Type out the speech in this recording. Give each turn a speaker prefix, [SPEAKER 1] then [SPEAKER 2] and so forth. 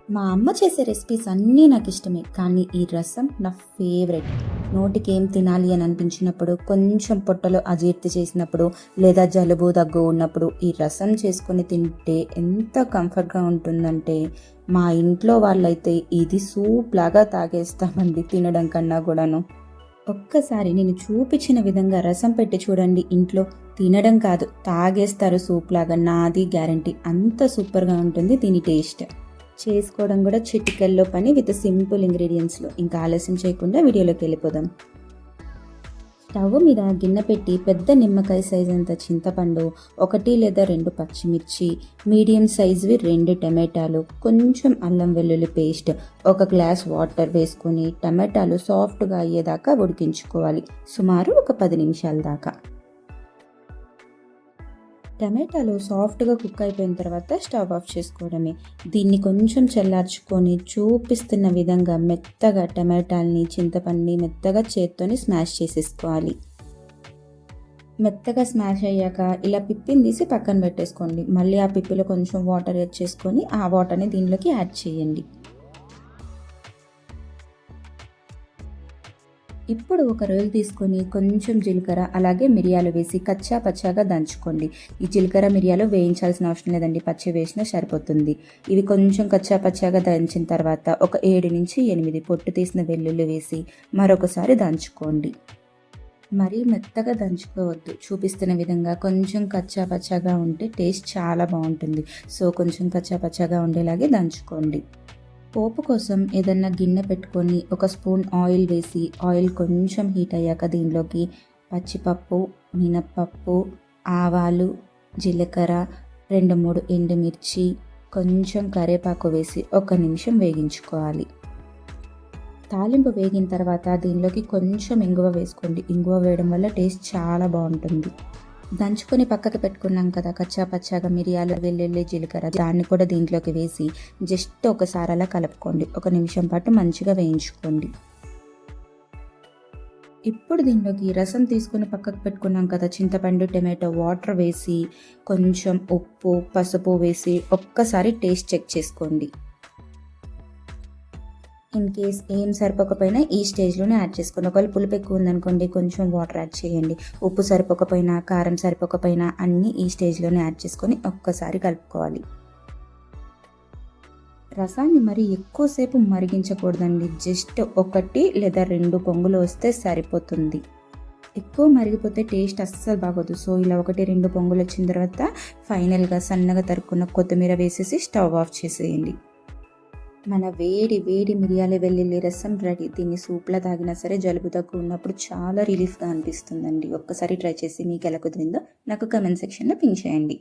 [SPEAKER 1] మా అమ్మ చేసే రెసిపీస్ అన్నీ నాకు ఇష్టమే, కానీ ఈ రసం నా ఫేవరెట్. నోటికి ఏం తినాలి అని అనిపించినప్పుడు, కొంచెం పొట్టలో అజీర్తి చేసినప్పుడు, లేదా జలుబు దగ్గు ఉన్నప్పుడు ఈ రసం చేసుకొని తింటే ఎంత కంఫర్ట్గా ఉంటుందంటే, మా ఇంట్లో వాళ్ళైతే ఇది సూప్ లాగా తాగేస్తామండి తినడం కన్నా కూడాను. ఒక్కసారి నేను చూపించిన విధంగా రసం పెట్టి చూడండి ఇంట్లో. తినడం కాదు, తాగేస్తారు సూప్ లాగా, నాది గ్యారంటీ. అంత సూపర్గా ఉంటుంది దీని టేస్ట్. చేసుకోవడం కూడా చిటికల్లో పని విత్ సింపుల్ ఇంగ్రీడియంట్స్లో. ఇంకా ఆలస్యం చేయకుండా వీడియోలోకి వెళ్ళిపోదాం. స్టవ్ మీద గిన్నె పెట్టి పెద్ద నిమ్మకాయ సైజ్ అంత చింతపండు, 1 లేదా 2 పచ్చిమిర్చి, మీడియం సైజువి 2 టమాటాలు, కొంచెం అల్లం వెల్లుల్లి పేస్ట్, 1 గ్లాస్ వాటర్ వేసుకొని టమాటాలు సాఫ్ట్గా అయ్యేదాకా ఉడికించుకోవాలి. సుమారు ఒక 10 నిమిషాల దాకా. టమాటాలు సాఫ్ట్గా కుక్ అయిపోయిన తర్వాత స్టవ్ ఆఫ్ చేసుకోవడమే. దీన్ని కొంచెం చల్లార్చుకొని చూపిస్తున్న విధంగా మెత్తగా టమాటాలని, చింతపండుని మెత్తగా చేత్తోని స్మాష్ చేసేసుకోవాలి. మెత్తగా స్మాష్ అయ్యాక ఇలా పిప్పిని తీసి పక్కన పెట్టేసుకోండి. మళ్ళీ ఆ పిప్పిలో కొంచెం వాటర్ యాడ్ చేసుకొని ఆ వాటర్ని దీనిలోకి యాడ్ చేయండి. ఇప్పుడు ఒక రోలు తీసుకొని కొంచెం జీలకర్ర అలాగే మిరియాలు వేసి కచ్చా పచ్చాగా దంచుకోండి. ఈ జీలకర్ర మిరియాలు వేయించాల్సిన అవసరం లేదండి, పచ్చి వేసినా సరిపోతుంది. ఇవి కొంచెం కచ్చా పచ్చాగా దంచిన తర్వాత ఒక 7 నుంచి 8 పొట్టు తీసిన వెల్లుల్లి వేసి మరొకసారి దంచుకోండి. మరీ మెత్తగా దంచుకోవద్దు, చూపిస్తున్న విధంగా కొంచెం కచ్చా పచ్చాగా ఉంటే టేస్ట్ చాలా బాగుంటుంది. సో కొంచెం కచ్చా పచ్చాగా ఉండేలాగే దంచుకోండి. పోపు కోసం ఏదన్నా గిన్నె పెట్టుకొని 1 స్పూన్ ఆయిల్ వేసి, ఆయిల్ కొంచెం హీట్ అయ్యాక దీనిలోకి పచ్చిపప్పు, మినప్పప్పు, ఆవాలు, జీలకర్ర, 2-3 ఎండుమిర్చి, కొంచెం కరివేపాకు వేసి 1 నిమిషం వేగించుకోవాలి. తాలింపు వేగిన తర్వాత దీనిలోకి కొంచెం ఇంగువ వేసుకోండి. ఇంగువ వేయడం వల్ల టేస్ట్ చాలా బాగుంటుంది. దంచుకొని పక్కకు పెట్టుకున్నాం కదా కచ్చా పచ్చాగా మిరియాలు, వెల్లుల్లి, జీలకర్ర, దాన్ని కూడా దీంట్లోకి వేసి జస్ట్ ఒకసారి అలా కలుపుకోండి. 1 నిమిషం పాటు మంచిగా వేయించుకోండి. ఇప్పుడు దీనిలోకి రసం తీసుకొని పక్కకు పెట్టుకున్నాం కదా చింతపండు, టమాటో వాటర్ వేసి కొంచెం ఉప్పు, పసుపు వేసి ఒక్కసారి టేస్ట్ చెక్ చేసుకోండి. ఇన్ కేస్ ఏం సరిపోకపోయినా ఈ స్టేజ్లోనే యాడ్ చేసుకోండి. ఒకవేళ పులుపు ఎక్కువ ఉందనుకోండి కొంచెం వాటర్ యాడ్ చేయండి. ఉప్పు సరిపోకపోయినా, కారం సరిపోకపోయినా అన్నీ ఈ స్టేజ్లోనే యాడ్ చేసుకొని ఒక్కసారి కలుపుకోవాలి. రసాన్ని మరి ఎక్కువసేపు మరిగించకూడదండి, జస్ట్ 1 లేదా 2 పొంగులు వస్తే సరిపోతుంది. ఎక్కువ మరిగిపోతే టేస్ట్ అస్సలు బాగోదు. సో ఇలా 1-2 పొంగులు వచ్చిన తర్వాత ఫైనల్గా సన్నగా తరుక్కున్న కొత్తిమీర వేసేసి స్టవ్ ఆఫ్ చేసేయండి. మన వేడి వేడి మిరియాల వెల్లుల్లి రసం రెడీ. దీన్ని సూప్లా తాగినా సరే జలుబు దగ్గు ఉన్నప్పుడు చాలా రిలీఫ్గా అనిపిస్తుందండి. ఒక్కసారి ట్రై చేసి మీకు ఎలా కుదిరిందో నాకు కమెంట్ సెక్షన్లో పింక్ చేయండి.